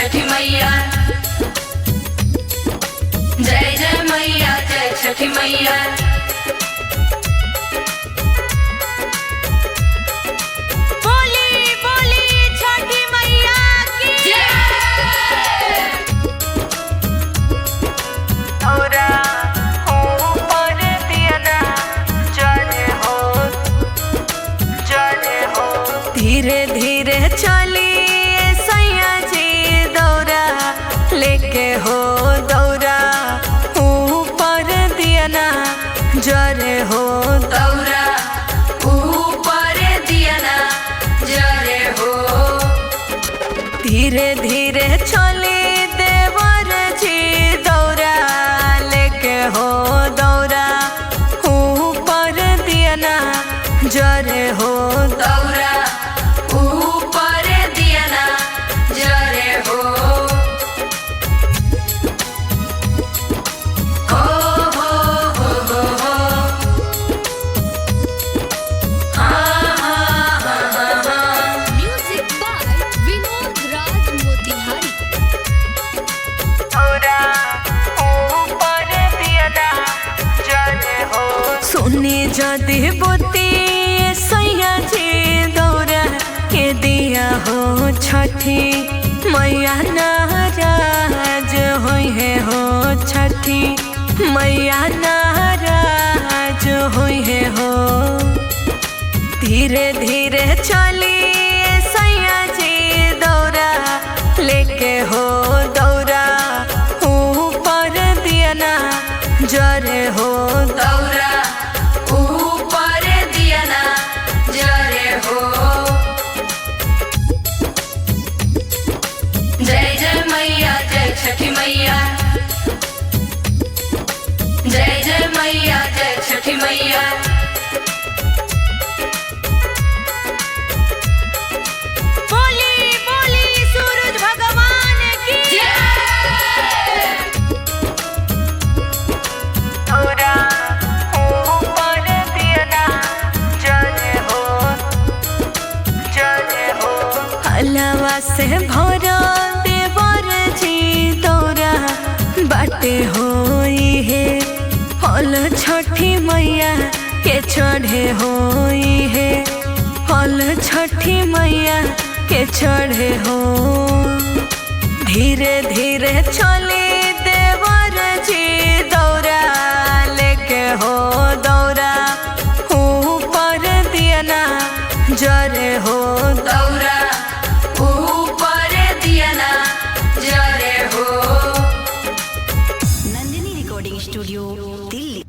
छठी मैया। जय जय मैया जय छठी मैया। बोली बोली छठी मैया की औरा ऊपर दियना चले हो धीरे धीरे चली सैया जी दौरा लेके हो दौरा ऊपर दियना जरे हो दौरा ऊपर दियना जरे हो। धीरे धीरे चली देवर जी दौरा लेके हो दौरा ऊपर दियना जरे हो दौरा ऊपर दियना जरे हो। हो हो। म्यूजिक बाय विनोद राज मोतिहारी। औरा ऊपर दियना जरे हो सुनी जदि बुद्धि सैया जी दौरा के दिया हो छठी मैया नाराज होई है हो छठी मैया नाराज होई है हो। धीरे धीरे चली सैया जी दौरा लेके हो दौरा ऊपर दियना जरे हो दौरा ऊपर दियना जरे हो। जय जय मैया जय छठी मैया। जय जय मैया जय छठी मैया। बोली बोली सूरज भगवान की औरा ऊपर दियना जरे हो हलवा से भरा देवर जी दौरा बाटे होई है फल छठी मैया के चढ़े होई है फल छठी मैया के चढ़े हो। धीरे धीरे चले देवर जी दौरा लेके हो दौरा ऊपर दियना जरे हो दौरा ऊपर दियना जरे हो। Nandini recording studio Delhi.